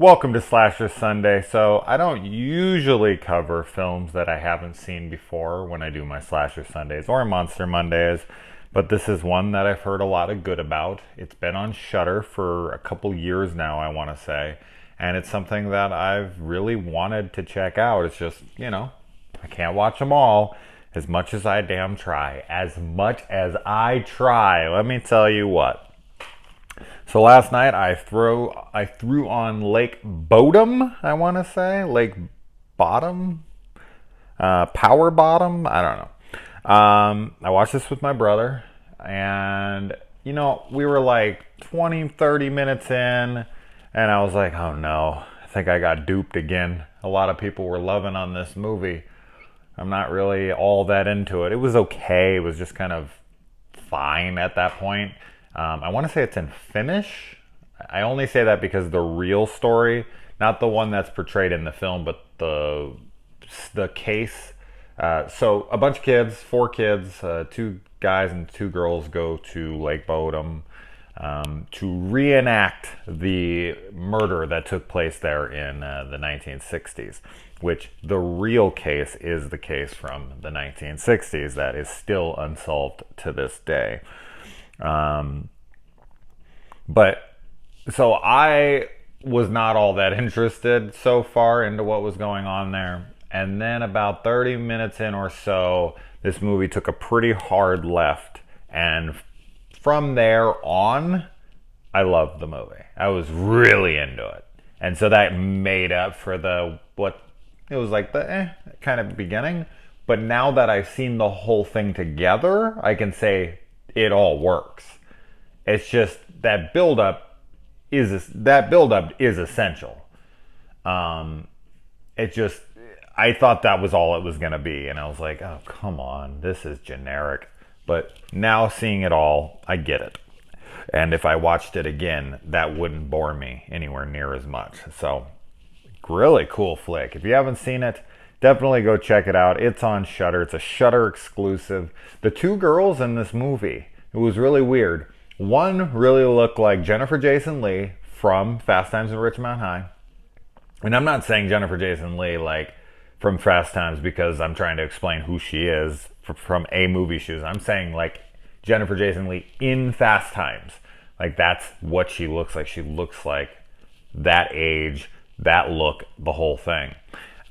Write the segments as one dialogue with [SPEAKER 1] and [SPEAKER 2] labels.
[SPEAKER 1] Welcome to Slasher Sunday. So, I don't usually cover films that I haven't seen before when I do my Slasher Sundays or Monster Mondays, but this is one that I've heard a lot of good about. It's been on Shudder for a couple years now, I want to say, and it's something that I've really wanted to check out. It's just, I can't watch them all as much as I damn try. As much as I try, let me tell you what. So last night I threw on Lake Bodom, I want to say. Lake Bottom? Power Bottom? I don't know. I watched this with my brother, and, we were like 20, 30 minutes in, and I was like, oh no, I think I got duped again. A lot of people were loving on this movie. I'm not really all that into it. It was okay. It was just kind of fine at that point. I want to say it's in Finnish. I only say that because the real story, not the one that's portrayed in the film, but the case. So a bunch of kids, 4 kids, 2 guys and 2 girls go to Lake Bodom to reenact the murder that took place there in the 1960s, which the real case is the case from the 1960s that is still unsolved to this day. But so I was not all that interested so far into what was going on there. And then about 30 minutes in or so, this movie took a pretty hard left. And from there on, I loved the movie. I was really into it. And so that made up for the kind of beginning. But now that I've seen the whole thing together, I can say it all works. It's just that buildup is essential. I thought that was all it was going to be, and I was like, oh, come on, this is generic. But now seeing it all, I get it. And if I watched it again, that wouldn't bore me anywhere near as much. So, really cool flick. If you haven't seen it, definitely go check it out. It's on Shudder. It's a Shudder exclusive. The 2 girls in this movie, it was really weird. One really looked like Jennifer Jason Leigh from Fast Times at Ridgemont High. And I'm not saying Jennifer Jason Leigh like from Fast Times because I'm trying to explain who she is from a movie she was. I'm saying like Jennifer Jason Leigh in Fast Times. Like that's what she looks like. She looks like that age, that look, the whole thing.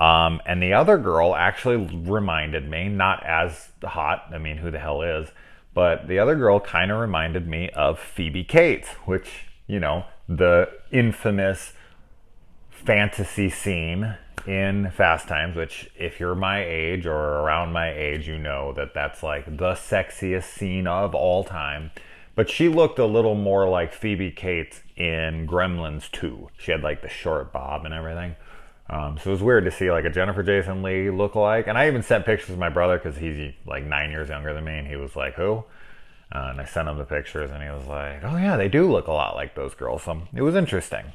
[SPEAKER 1] And the other girl actually reminded me, not as hot, I mean, who the hell is, but the other girl kind of reminded me of Phoebe Cates, which, the infamous fantasy scene in Fast Times, which if you're my age or around my age, you know that that's like the sexiest scene of all time. But she looked a little more like Phoebe Cates in Gremlins 2. She had like the short bob and everything. So it was weird to see like a Jennifer Jason Leigh lookalike. And I even sent pictures to my brother because he's like 9 years younger than me. And he was like, who? And I sent him the pictures and he was like, oh yeah, they do look a lot like those girls. So it was interesting.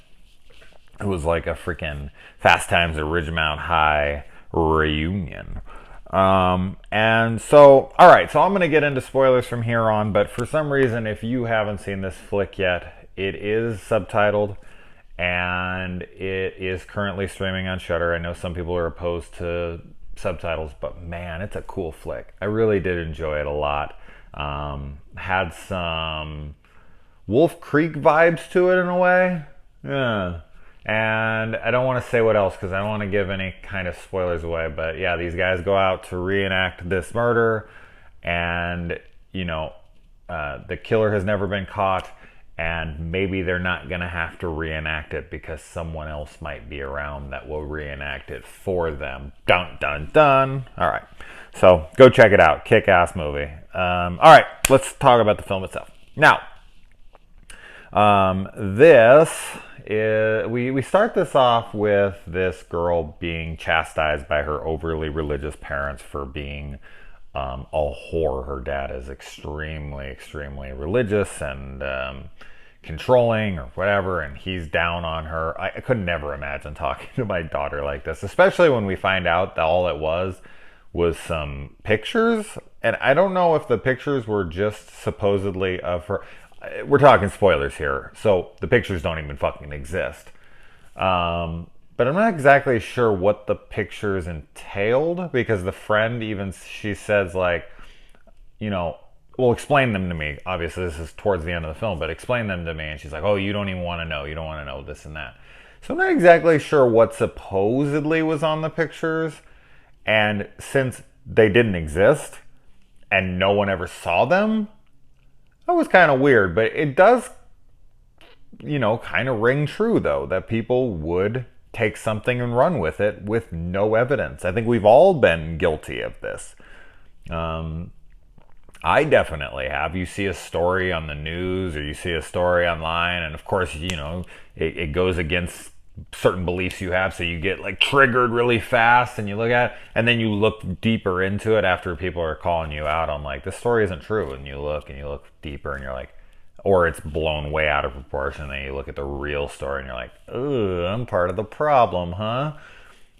[SPEAKER 1] It was like a freaking Fast Times at Ridgemont High reunion. And so, alright, so I'm going to get into spoilers from here on. But for some reason, if you haven't seen this flick yet, it is subtitled. And it is currently streaming on Shudder. I know some people are opposed to subtitles, but man, it's a cool flick. I really did enjoy it a lot. Had some Wolf Creek vibes to it in a way. Yeah. And I don't want to say what else because I don't want to give any kind of spoilers away. But yeah, these guys go out to reenact this murder. And, the killer has never been caught. And maybe they're not going to have to reenact it because someone else might be around that will reenact it for them. Dun, dun, dun. All right. So go check it out. Kick-ass movie. All right. Let's talk about the film itself. Now, we start this off with this girl being chastised by her overly religious parents for being a whore. Her dad is extremely, extremely religious and controlling or whatever, and he's down on her. I could never imagine talking to my daughter like this, especially when we find out that all it was some pictures. And I don't know if the pictures were just supposedly of her. We're talking spoilers here, so the pictures don't even fucking exist. But I'm not exactly sure what the pictures entailed, because the friend even, she says like, you know, well, explain them to me. Obviously, this is towards the end of the film, but explain them to me. And she's like, oh, you don't even want to know. You don't want to know this and that. So I'm not exactly sure what supposedly was on the pictures. And since they didn't exist and no one ever saw them, that was kind of weird. But it does, kind of ring true, though, that people would take something and run with it with no evidence. I think we've all been guilty of this. I definitely have. You see a story on the news or you see a story online, and of course, it goes against certain beliefs you have, so you get like triggered really fast and you look at it, and then you look deeper into it after people are calling you out on like, this story isn't true, and you look deeper and you're like, or it's blown way out of proportion, and then you look at the real story and you're like, oh, I'm part of the problem, huh?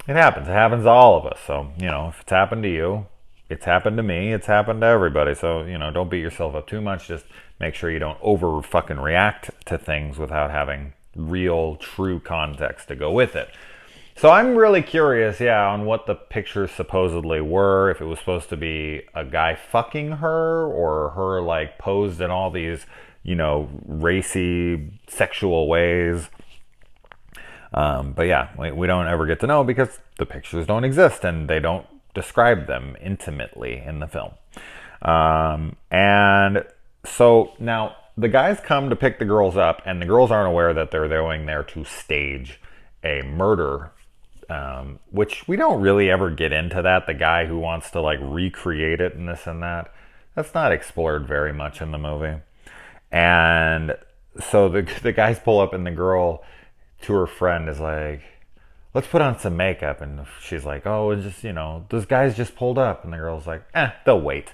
[SPEAKER 1] It happens to all of us. So if it's happened to you, it's happened to me, it's happened to everybody. So, don't beat yourself up too much. Just make sure you don't over fucking react to things without having real, true context to go with it. So I'm really curious, on what the pictures supposedly were. If it was supposed to be a guy fucking her, or her like posed in all these, racy, sexual ways. But yeah, we don't ever get to know because the pictures don't exist and they don't describe them intimately in the film. And so now the guys come to pick the girls up, and the girls aren't aware that they're going there to stage a murder, which we don't really ever get into that. The guy who wants to like recreate it and this and that's not explored very much in the movie. And so the guys pull up, and the girl to her friend is like, let's put on some makeup. And she's like, oh, it's just, those guys just pulled up. And the girl's like, they'll wait.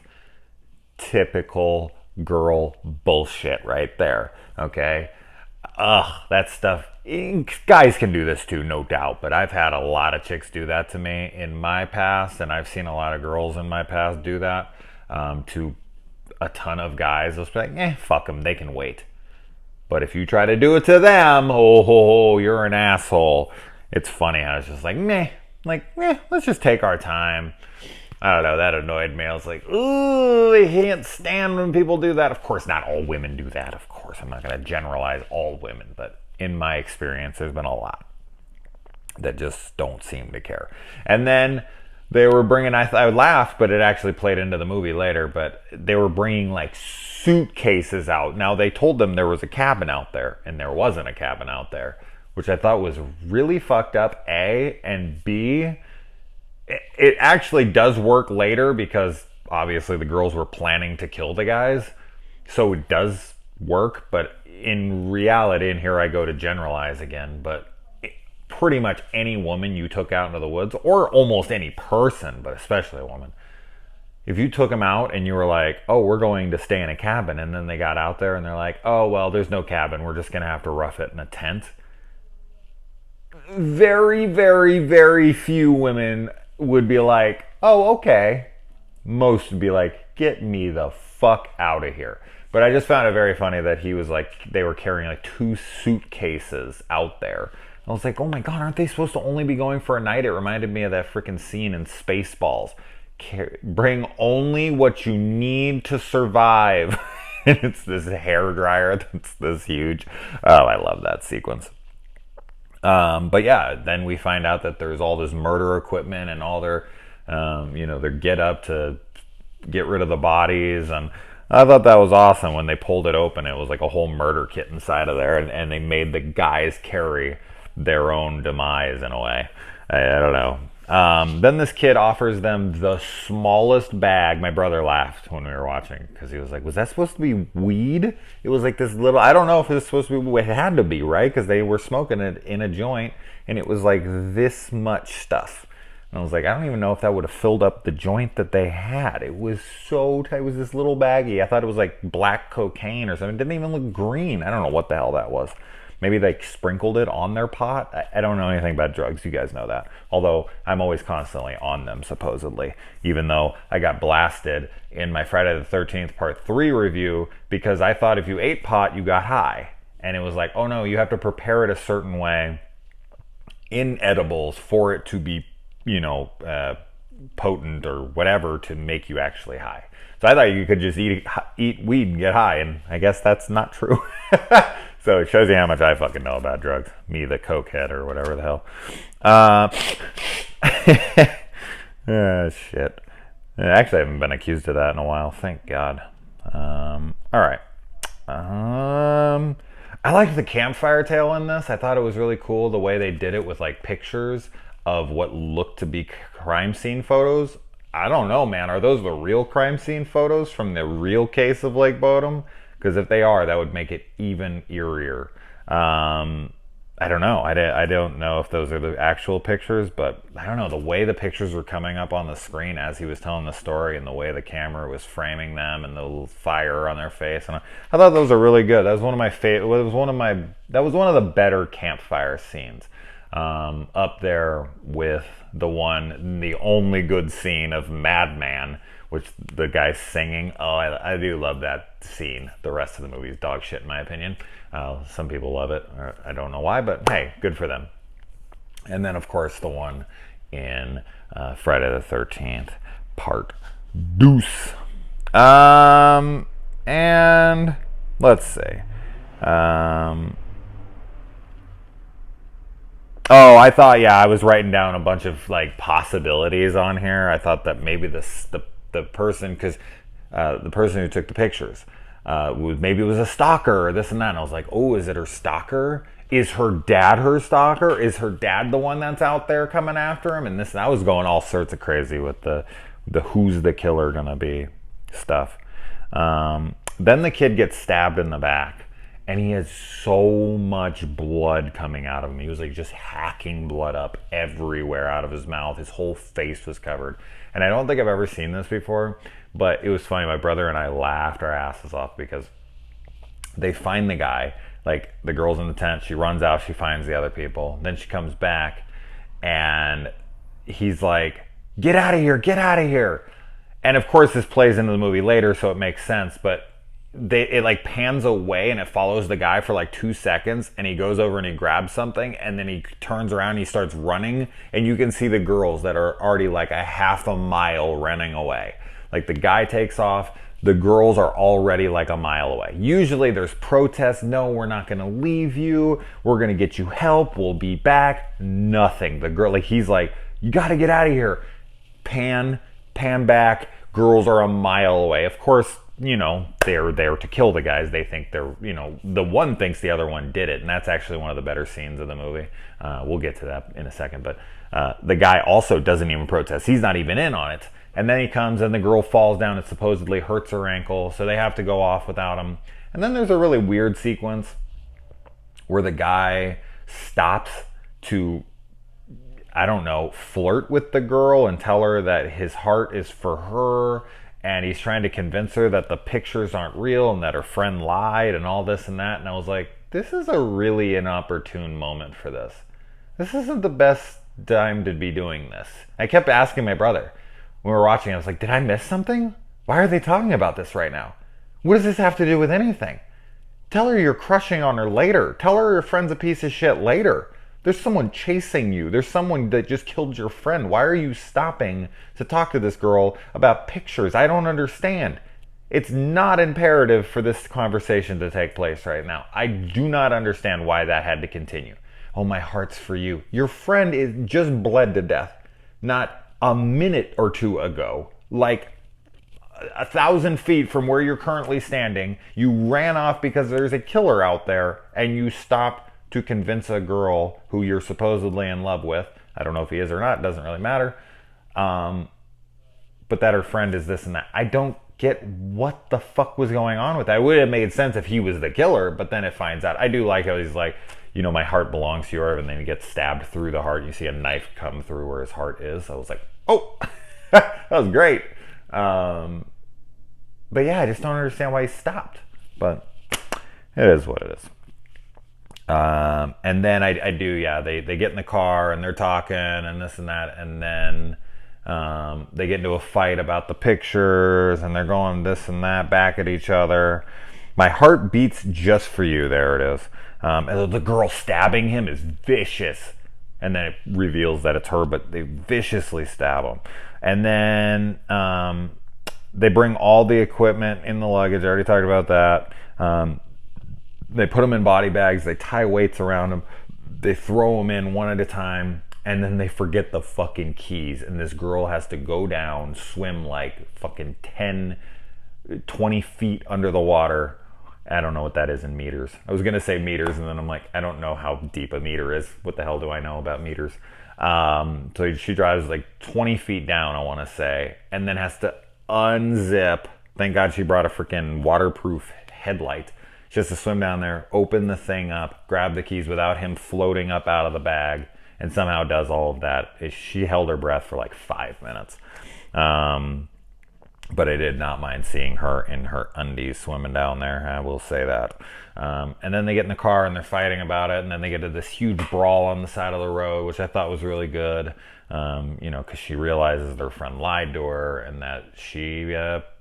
[SPEAKER 1] Typical girl bullshit right there. Okay. That stuff. Guys can do this too, no doubt. But I've had a lot of chicks do that to me in my past. And I've seen a lot of girls in my past do that to a ton of guys. They'll be like, fuck them. They can wait. But if you try to do it to them, you're an asshole. It's funny how it's just like, let's just take our time. I don't know, that annoyed me. I was like, ooh, I can't stand when people do that. Of course, not all women do that. Of course, I'm not going to generalize all women. But in my experience, there's been a lot that just don't seem to care. And then they were bringing, I laughed, but it actually played into the movie later, but they were bringing like suitcases out. Now, they told them there was a cabin out there, and there wasn't a cabin out there, which I thought was really fucked up, A, and B, it actually does work later because obviously the girls were planning to kill the guys, so it does work, but in reality, and here I go to generalize again, but pretty much any woman you took out into the woods, or almost any person, but especially a woman, if you took them out and you were like, oh, we're going to stay in a cabin, and then they got out there and they're like, oh, well, there's no cabin, we're just going to have to rough it in a tent. Very, very, very few women would be like, oh, okay. Most would be like, get me the fuck out of here. But I just found it very funny that he was like, they were carrying like 2 suitcases out there. I was like, oh my God, aren't they supposed to only be going for a night? It reminded me of that freaking scene in Spaceballs. Bring only what you need to survive. And it's this hair dryer that's this huge. Oh, I love that sequence. But yeah, then we find out that there's all this murder equipment and all their, their get up to get rid of the bodies. And I thought that was awesome when they pulled it open. It was like a whole murder kit inside of there, and they made the guys carry their own demise in a way. I don't know. Then this kid offers them the smallest bag. My brother laughed when we were watching because he was like, was that supposed to be weed? It was like this little, I don't know if it was supposed to be, it had to be, right? Because they were smoking it in a joint, and it was like this much stuff. And I was like, I don't even know if that would have filled up the joint that they had. It was so tight. It was this little baggie. I thought it was like black cocaine or something. It didn't even look green. I don't know what the hell that was. Maybe they sprinkled it on their pot. I don't know anything about drugs. You guys know that. Although I'm always constantly on them, supposedly. Even though I got blasted in my Friday the 13th Part 3 review because I thought if you ate pot, you got high. And it was like, oh no, you have to prepare it a certain way. in edibles for it to be, potent or whatever to make you actually high. So I thought you could just eat weed and get high, and I guess that's not true. So it shows you how much I fucking know about drugs. Me, the cokehead or whatever the hell. Shit. Actually, I haven't been accused of that in a while. Thank God. All right. I liked the campfire tale in this. I thought it was really cool the way they did it with like pictures of what looked to be crime scene photos. I don't know, man. Are those the real crime scene photos from the real case of Lake Bodom? Because if they are, that would make it even eerier. I don't know. I don't know if those are the actual pictures, but I don't know. The way the pictures were coming up on the screen as he was telling the story and the way the camera was framing them and the fire on their face. And I thought those are really good. That was one of my favorite. That was one of the better campfire scenes. Up there with the only good scene of Madman, which the guy's singing. Oh, I do love that scene. The rest of the movie is dog shit in my opinion. Some people love it. I don't know why, but hey, good for them. And then of course the one in Friday the 13th, part deuce. And let's see. Oh, I thought, I was writing down a bunch of like possibilities on here. I thought that maybe the person, because the person who took the pictures, maybe it was a stalker or this and that. And I was like, oh, is it her stalker? Is her dad her stalker? Is her dad the one that's out there coming after him? And I was going all sorts of crazy with the who's the killer gonna be stuff. Then the kid gets stabbed in the back. And he has so much blood coming out of him. He was like just hacking blood up everywhere out of his mouth. His whole face was covered. And I don't think I've ever seen this before, but it was funny. My brother and I laughed our asses off because they find the guy, like the girl's in the tent. She runs out, she finds the other people. Then she comes back and he's like, get out of here, get out of here. And of course this plays into the movie later, so it makes sense, but it like pans away and it follows the guy for like 2 seconds and he goes over and he grabs something and then he turns around and he starts running and you can see the girls that are already like a half a mile running away. Like the guy takes off, the girls are already like a mile away. Usually there's protests. No, we're not going to leave you. We're going to get you help. We'll be back. Nothing. The girl, like he's like, you got to get out of here. Pan back. Girls are a mile away. Of course, they're there to kill the guys. They think the one thinks the other one did it. And that's actually one of the better scenes of the movie. We'll get to that in a second. But the guy also doesn't even protest. He's not even in on it. And then he comes and the girl falls down and supposedly hurts her ankle. So they have to go off without him. And then there's a really weird sequence where the guy stops to, I don't know, flirt with the girl and tell her that his heart is for her. And he's trying to convince her that the pictures aren't real and that her friend lied and all this and that. And I was like, this is a really inopportune moment for this. This isn't the best time to be doing this. I kept asking my brother when we were watching, I was like, did I miss something? Why are they talking about this right now? What does this have to do with anything? Tell her you're crushing on her later. Tell her your friend's a piece of shit later. There's someone chasing you. There's someone that just killed your friend. Why are you stopping to talk to this girl about pictures? I don't understand. It's not imperative for this conversation to take place right now. I do not understand why that had to continue. Oh, my heart's for you. Your friend is just bled to death. Not a minute or two ago, like 1,000 feet from where you're currently standing, you ran off because there's a killer out there and you stopped to convince a girl who you're supposedly in love with. I don't know if he is or not, it doesn't really matter. But that her friend is this and that. I don't get what the fuck was going on with that. It would have made sense if he was the killer, but then it finds out. I do like how he's like, my heart belongs to you, and then he gets stabbed through the heart. You see a knife come through where his heart is. I was like, oh, that was great. But yeah, I just don't understand why he stopped. But it is what it is. And then I do, they get in the car and they're talking and this and that, and then they get into a fight about the pictures and they're going this and that back at each other. My heart beats just for you. There it is. And the girl stabbing him is vicious. And then it reveals that it's her, but they viciously stab him. And then they bring all the equipment in the luggage. I already talked about that. They put them in body bags. They tie weights around them. They throw them in one at a time. And then they forget the fucking keys. And this girl has to go down, swim like fucking 10, 20 feet under the water. I don't know what that is in meters. I was going to say meters, and then I'm like, I don't know how deep a meter is. What the hell do I know about meters? So she drives like 20 feet down, I want to say, and then has to unzip. Thank God she brought a freaking waterproof headlight. She has to swim down there, open the thing up, grab the keys without him floating up out of the bag, and somehow does all of that. She held her breath for like 5 minutes. But I did not mind seeing her in her undies swimming down there. I will say that. And then they get in the car and they're fighting about it. And then they get to this huge brawl on the side of the road, which I thought was really good. Because she realizes their friend lied to her and that she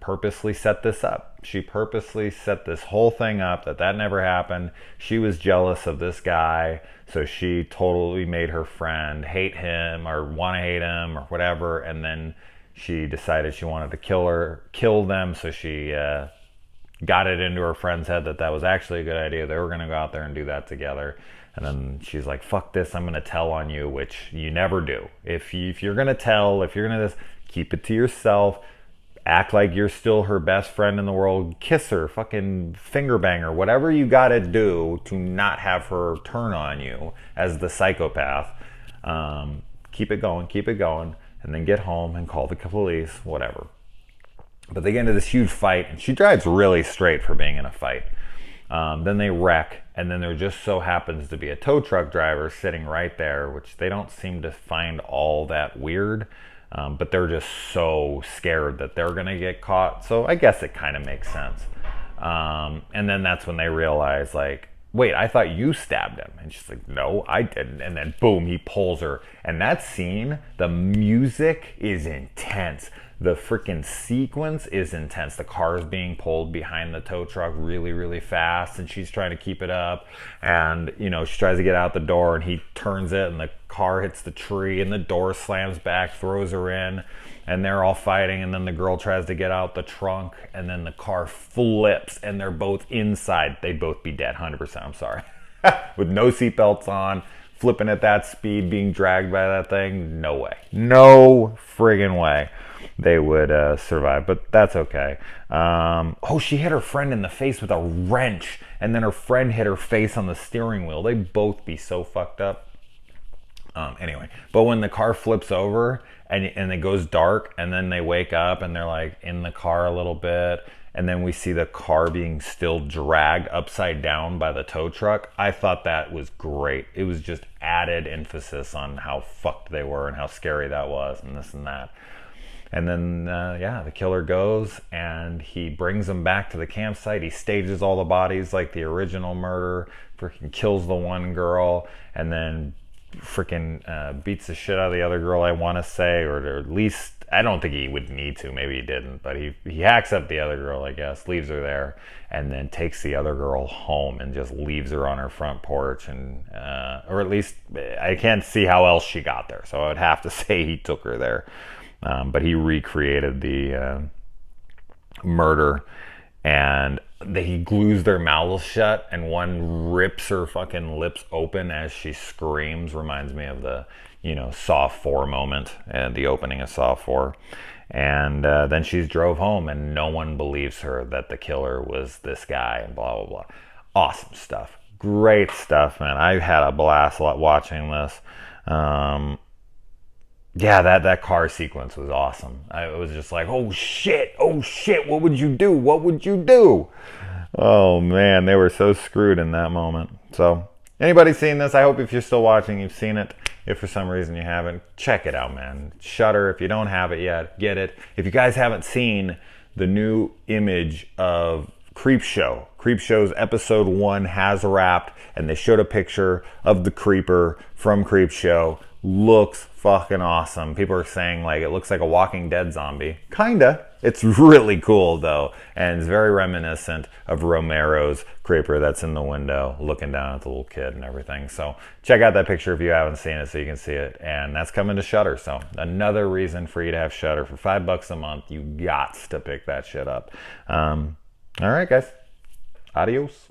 [SPEAKER 1] purposely set this up. She purposely set this whole thing up, that never happened. She was jealous of this guy. So she totally made her friend hate him or want to hate him or whatever. And then she decided she wanted to kill them, so she got it into her friend's head that was actually a good idea. They were going to go out there and do that together. And then she's like, fuck this, I'm going to tell on you, which you never do. If you're going to tell, if you're going to keep it to yourself, act like you're still her best friend in the world, kiss her, fucking finger bang her, whatever you got to do to not have her turn on you as the psychopath. Keep it going. And then get home and call the police, whatever. But they get into this huge fight, and she drives really straight for being in a fight. Then they wreck, and then there just so happens to be a tow truck driver sitting right there, which they don't seem to find all that weird, but they're just so scared that they're going to get caught. So I guess it kind of makes sense. And then that's when they realize, like, wait, I thought you stabbed him. And she's like, no, I didn't. And then boom, he pulls her. And that scene, the music is intense. The freaking sequence is intense. The car is being pulled behind the tow truck really, really fast. And she's trying to keep it up. And, she tries to get out the door and he turns it and the car hits the tree and the door slams back, throws her in. And they're all fighting, and then the girl tries to get out the trunk, and then the car flips, and they're both inside. They'd both be dead, 100%, I'm sorry. With no seatbelts on, flipping at that speed, being dragged by that thing, no way. No friggin' way they would survive, but that's okay. She hit her friend in the face with a wrench, and then her friend hit her face on the steering wheel. They'd both be so fucked up. Anyway, but when the car flips over and it goes dark and then they wake up and they're like in the car a little bit and then we see the car being still dragged upside down by the tow truck, I thought that was great. It was just added emphasis on how fucked they were and how scary that was and this and that. And then, the killer goes and he brings them back to the campsite. He stages all the bodies like the original murder, freaking kills the one girl, and then freaking beats the shit out of the other girl, I want to say, or at least I don't think he would need to, maybe he didn't, but he hacks up the other girl, I guess, leaves her there, and then takes the other girl home and just leaves her on her front porch, and or at least I can't see how else she got there, so I would have to say he took her there, but he recreated the murder, and he glues their mouths shut and one rips her fucking lips open as she screams. Reminds me of the, Saw 4 moment and the opening of Saw 4. And then she's drove home and no one believes her that the killer was this guy and blah, blah, blah. Awesome stuff. Great stuff, man. I had a blast watching this. That car sequence was awesome. I was just like, oh shit, what would you do? Oh man, they were so screwed in that moment. So, anybody seen this? I hope if you're still watching, you've seen it. If for some reason you haven't, check it out, man. Shudder, if you don't have it yet, get it. If you guys haven't seen the new image of Creepshow. Creepshow's episode 1 has wrapped, and they showed a picture of the creeper from Creepshow looks fucking awesome. People are saying like it looks like a Walking Dead zombie. Kinda. It's really cool though, and it's very reminiscent of Romero's creeper that's in the window looking down at the little kid and everything. So check out that picture if you haven't seen it so you can see it. And that's coming to Shudder. So another reason for you to have Shudder. For $5 a month, you got to pick that shit up. All right, guys. Adios.